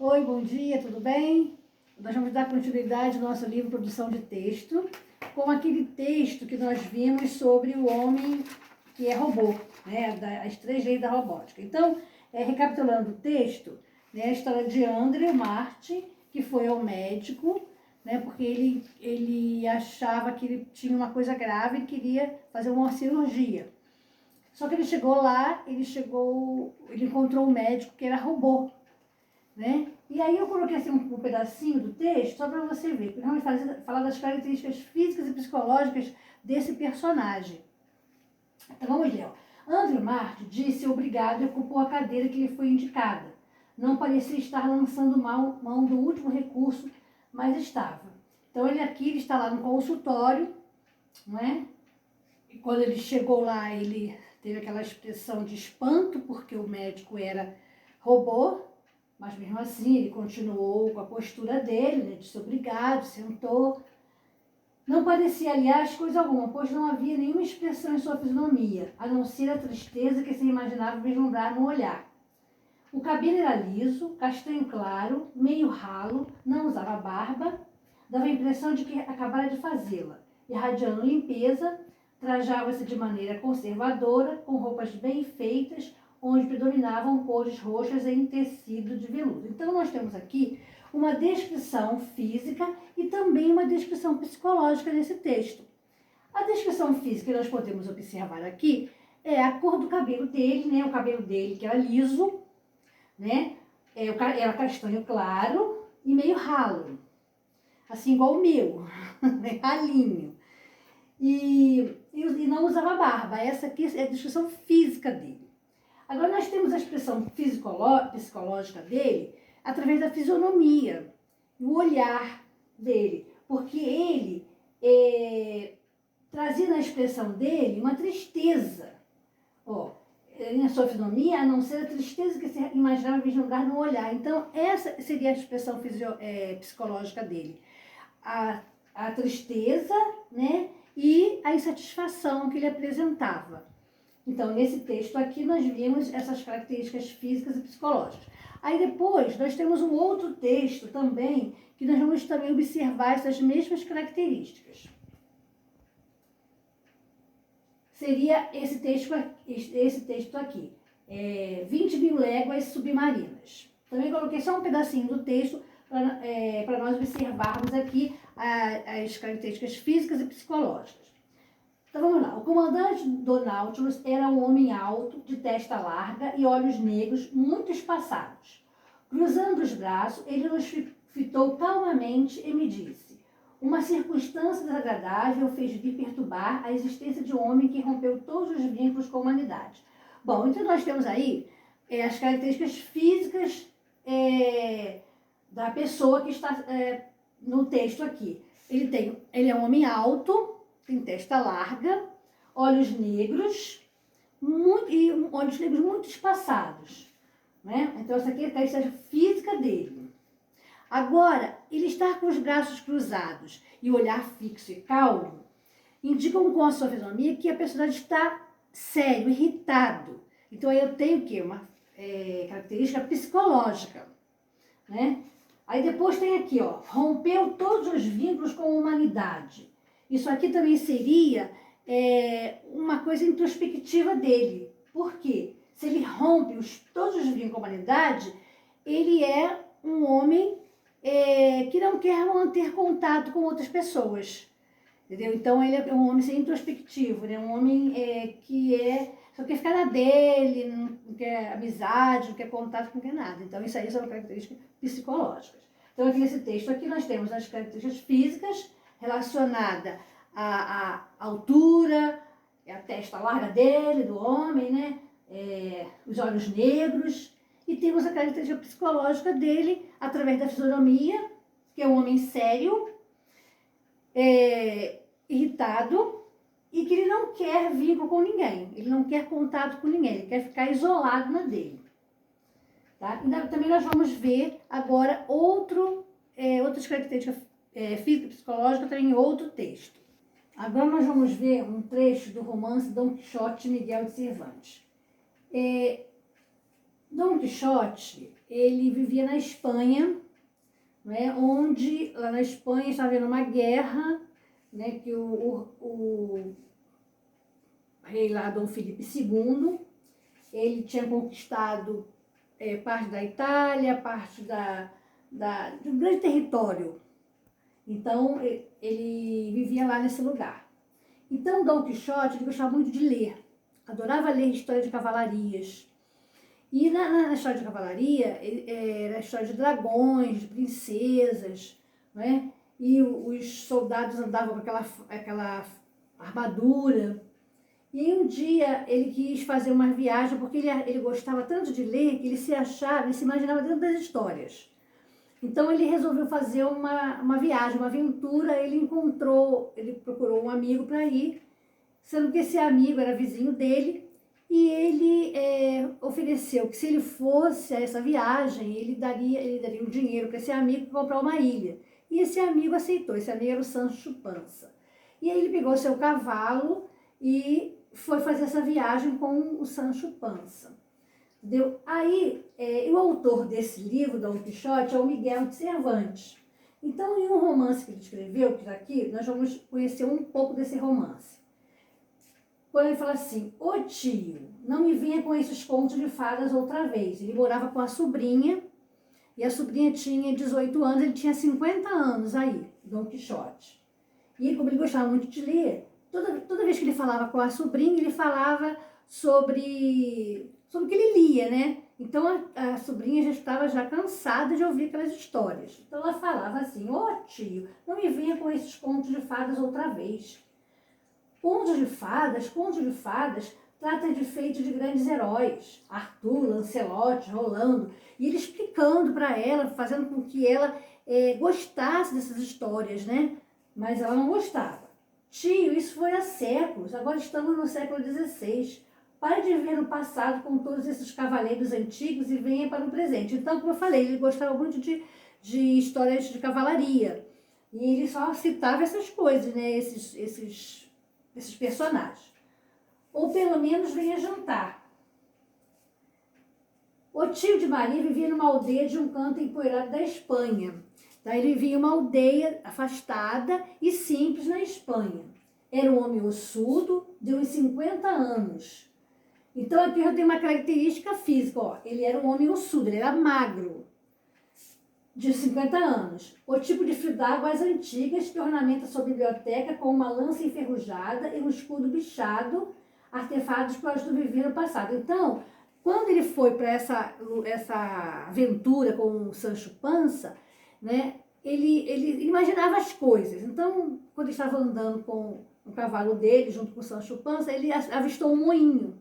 Oi, bom dia, tudo bem? Nós vamos dar continuidade ao nosso livro Produção de Texto, com aquele texto que nós vimos sobre o homem que é robô, né? As 3 leis da robótica. Então, recapitulando o texto, né, a história de Andrew Martin, que foi ao médico, né, porque ele achava que ele tinha uma coisa grave e queria fazer uma cirurgia. Só que ele chegou lá, ele encontrou um médico que era robô, né? E aí eu coloquei assim um pedacinho do texto só para você ver, porque vamos falar das características físicas e psicológicas desse personagem. Então vamos ler. Andrew Martin disse obrigado e ocupou a cadeira que lhe foi indicada. Não parecia estar lançando mão do último recurso, mas estava. Então ele está lá no consultório, não é? E quando ele chegou lá, ele teve aquela expressão de espanto, porque o médico era robô, mas mesmo assim ele continuou com a postura dele, né? Disse obrigado, sentou. Não parecia, aliás, coisa alguma, pois não havia nenhuma expressão em sua fisionomia, a não ser a tristeza que se imaginava vislumbrar no olhar. O cabelo era liso, castanho claro, meio ralo, não usava barba, dava a impressão de que acabara de fazê-la, irradiando limpeza, trajava-se de maneira conservadora, com roupas bem feitas, onde predominavam cores roxas em tecido de veludo. Então, nós temos aqui uma descrição física e também uma descrição psicológica nesse texto. A descrição física que nós podemos observar aqui é a cor do cabelo dele, né? O cabelo dele que era liso, né? Era castanho claro e meio ralo, assim igual o meu, ralinho. E não usava barba. Essa aqui é a descrição física dele. Agora nós temos a expressão psicológica dele através da fisionomia, o olhar dele, porque ele trazia na expressão dele uma tristeza. Na sua fisionomia, a não ser a tristeza que se imaginava vislumbrar no olhar. Então, essa seria a expressão psicológica dele. A tristeza, né, e a insatisfação que ele apresentava. Então, nesse texto aqui, nós vimos essas características físicas e psicológicas. Aí depois, nós temos um outro texto também, que nós vamos também observar essas mesmas características. Seria esse texto aqui, 20.000 léguas submarinas. Também coloquei só um pedacinho do texto para nós observarmos aqui as características físicas e psicológicas. Então vamos lá. O comandante do Nautilus era um homem alto, de testa larga e olhos negros muito espaçados. Cruzando os braços, ele nos fitou calmamente e me disse: uma circunstância desagradável fez vir perturbar a existência de um homem que rompeu todos os vínculos com a humanidade. Bom, então nós temos aí as características físicas da pessoa que está no texto aqui. Ele é um homem alto, tem testa larga, olhos negros muito espaçados, né? Então essa aqui é a característica física dele. Agora, ele estar com os braços cruzados e o olhar fixo e calmo indicam com a sua fisionomia que a personagem está sério, irritado. Então aí eu tenho o quê? Uma característica psicológica, né? Aí depois tem aqui, rompeu todos os vínculos com a humanidade. Isso aqui também seria uma coisa introspectiva dele. Por quê? Se ele rompe todos os vínculos com a humanidade, ele é um homem que não quer manter contato com outras pessoas. Entendeu? Então ele é um homem introspectivo, né? Um homem que só quer ficar na dele, não quer amizade, não quer contato, não quer nada. Então isso aí são características psicológicas. Então aqui nesse texto aqui nós temos as características físicas relacionada à altura, a testa larga dele, do homem, né? Os olhos negros. E temos a característica psicológica dele através da fisionomia, que é um homem sério, irritado, e que ele não quer vínculo com ninguém, ele não quer contato com ninguém, ele quer ficar isolado na dele. Tá? E também nós vamos ver agora outras características físicas e psicológicas também em outro texto. Agora nós vamos ver um trecho do romance Dom Quixote de Miguel de Cervantes. Dom Quixote, ele vivia na Espanha, né, onde lá na Espanha estava havendo uma guerra, né, que o rei lá, Dom Felipe II, ele tinha conquistado parte da Itália, parte de um grande território. Então, ele vivia lá nesse lugar. Então, Dom Quixote, ele gostava muito de ler, adorava ler história de cavalarias. E na história de cavalaria, era a história de dragões, de princesas, né? E os soldados andavam com aquela armadura. E aí um dia ele quis fazer uma viagem, porque ele gostava tanto de ler, que ele se imaginava dentro das histórias. Então ele resolveu fazer uma viagem, uma aventura. Ele procurou um amigo para ir, sendo que esse amigo era vizinho dele, e ele ofereceu que se ele fosse a essa viagem, ele daria um dinheiro para esse amigo para comprar uma ilha. E esse amigo aceitou, esse amigo era o Sancho Panza. E aí ele pegou seu cavalo e foi fazer essa viagem com o Sancho Panza. Entendeu? Aí, o autor desse livro, Dom Quixote, é o Miguel de Cervantes. Então, em um romance que ele escreveu, que está aqui, nós vamos conhecer um pouco desse romance. Quando ele fala assim: ô tio, não me venha com esses contos de fadas outra vez. Ele morava com a sobrinha, e a sobrinha tinha 18 anos, ele tinha 50 anos aí, Dom Quixote. E como ele gostava muito de ler, toda vez que ele falava com a sobrinha, ele falava sobre o que ele lia, né? Então a sobrinha já estava cansada de ouvir aquelas histórias. Então ela falava assim: ô tio, não me venha com esses contos de fadas outra vez. Contos de fadas trata de feitos de grandes heróis, Arthur, Lancelote, Rolando, e ele explicando para ela, fazendo com que ela gostasse dessas histórias, né? Mas ela não gostava. Tio, isso foi há séculos, agora estamos no século XVI. Pare de ver no passado com todos esses cavaleiros antigos e venha para o presente. Então, como eu falei, ele gostava muito de histórias de cavalaria. E ele só citava essas coisas, né? Esses personagens. Ou pelo menos venha jantar. O tio de Maria vivia numa aldeia de um canto empoeirado da Espanha. Daí ele vivia em uma aldeia afastada e simples na Espanha. Era um homem ossudo, de uns 50 anos. Então aqui eu tenho uma característica física, ó. Ele era um homem ossudo, ele era magro, de 50 anos. O tipo de fidáguas antigas que ornamenta sua biblioteca com uma lança enferrujada e um escudo bichado, artefatos que o ajudam a viver no passado. Então, quando ele foi para essa aventura com o Sancho Panza, né, ele imaginava as coisas. Então, quando ele estava andando com o cavalo dele, junto com o Sancho Panza, ele avistou um moinho.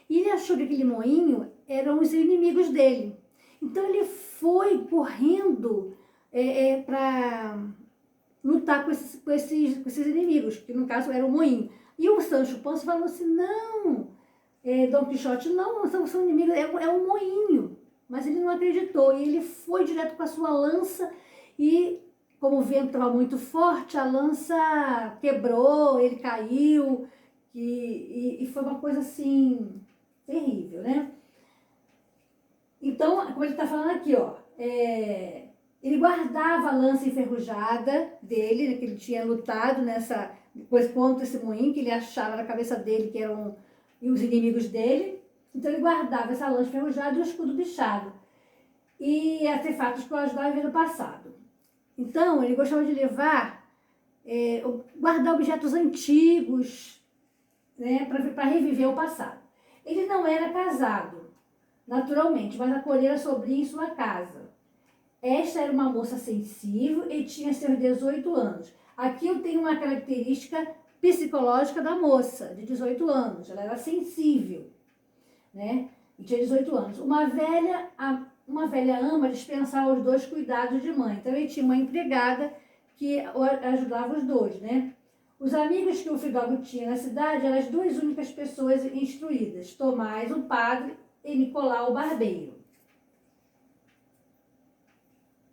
E ele achou que aquele moinho eram os inimigos dele. Então, ele foi correndo para lutar com esses inimigos, que no caso era o moinho. E o Sancho Panza falou assim: não, Dom Quixote, não são inimigos, é um moinho. Mas ele não acreditou, e ele foi direto com a sua lança, e como o vento estava muito forte, a lança quebrou, ele caiu, e foi uma coisa assim, terrível, né? Então, como ele está falando aqui, ó, ele guardava a lança enferrujada dele, né, que ele tinha lutado depois contra esse moinho, que ele achava na cabeça dele que eram os inimigos dele. Então ele guardava essa lança enferrujada e o escudo bichado. E artefatos que o ajudavam a ver no passado. Então ele gostava de guardar objetos antigos, né, para reviver o passado. Ele não era casado, naturalmente, mas acolhera a sobrinha em sua casa. Esta era uma moça sensível e tinha seus 18 anos. Aqui eu tenho uma característica psicológica da moça, de 18 anos. Ela era sensível, né? E tinha 18 anos. Uma velha ama dispensava os dois cuidados de mãe. Então ele tinha uma empregada que ajudava os dois, né? Os amigos que o Fidalgo tinha na cidade eram as duas únicas pessoas instruídas: Tomás, o padre, e Nicolau, o barbeiro.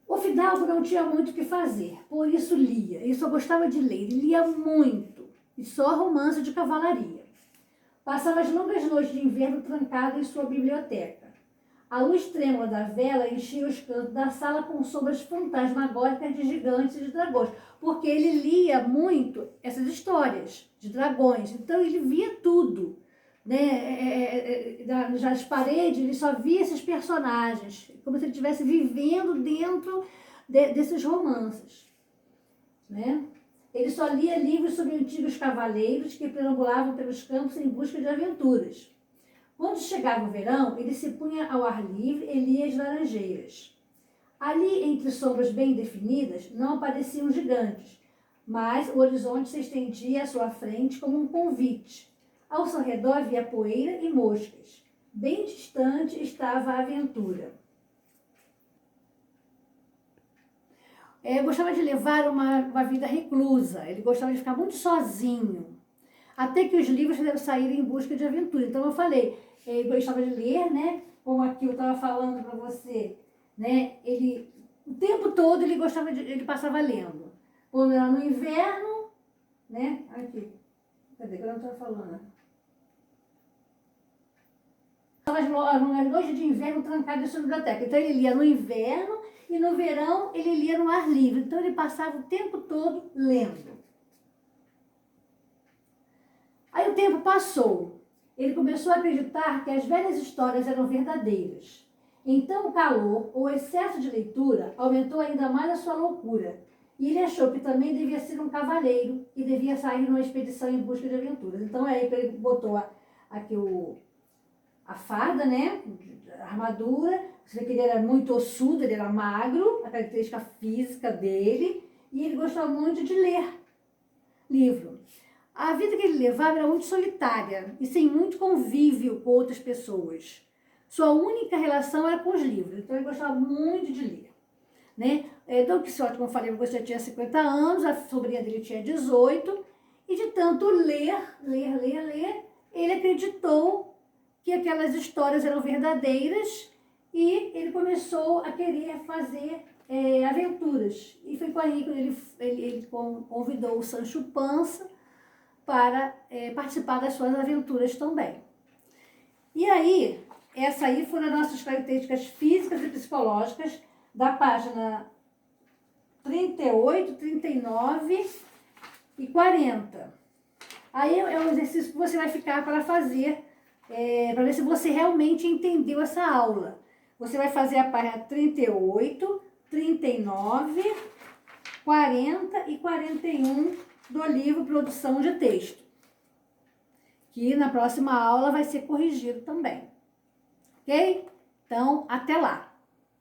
O Fidalgo não tinha muito o que fazer, por isso lia. Ele só gostava de ler, ele lia muito, e só romance de cavalaria. Passava as longas noites de inverno trancado em sua biblioteca. A luz trêmula da vela enchia os cantos da sala com sombras fantasmagóricas de gigantes e de dragões, porque ele lia muito essas histórias de dragões, então ele via tudo, né? Nas paredes ele só via esses personagens, como se ele estivesse vivendo dentro desses romances, né? Ele só lia livros sobre antigos cavaleiros que perambulavam pelos campos em busca de aventuras. Quando chegava o verão, ele se punha ao ar livre e lia as laranjeiras. Ali, entre sombras bem definidas, não apareciam gigantes, mas o horizonte se estendia à sua frente como um convite. Ao seu redor havia poeira e moscas. Bem distante estava a aventura. Gostava de levar uma vida reclusa, ele gostava de ficar muito sozinho, até que os livros saíram em busca de aventura. Então eu falei, ele gostava de ler, né? Como aqui eu estava falando para você, né? Ele, o tempo todo ele passava lendo. Quando era no inverno, né? Aqui, cadê? Que eu não estava falando. As noites de inverno trancado em sua biblioteca. Então ele lia no inverno e no verão ele lia no ar livre. Então ele passava o tempo todo lendo. Aí o tempo passou. Ele começou a acreditar que as velhas histórias eram verdadeiras. Então o calor ou excesso de leitura aumentou ainda mais a sua loucura. E ele achou que também devia ser um cavaleiro e devia sair numa expedição em busca de aventuras. Então é aí que ele botou aqui a farda, né? A armadura. Você vê que ele era muito ossudo, ele era magro, a característica física dele. E ele gostava muito de ler livro. A vida que ele levava era muito solitária e sem muito convívio com outras pessoas. Sua única relação era com os livros, então ele gostava muito de ler, né? Don Quixote, como eu falei, você tinha 50 anos, a sobrinha dele tinha 18, e de tanto ler, ele acreditou que aquelas histórias eram verdadeiras e ele começou a querer fazer aventuras. E foi aí que ele convidou o Sancho Panza para participar das suas aventuras também. E aí, essas aí foram as nossas características físicas e psicológicas da página 38, 39 e 40. Aí é um exercício que você vai ficar para fazer, para ver se você realmente entendeu essa aula. Você vai fazer a página 38, 39, 40 e 41 do livro Produção de Texto, que na próxima aula vai ser corrigido também, ok? Então, até lá!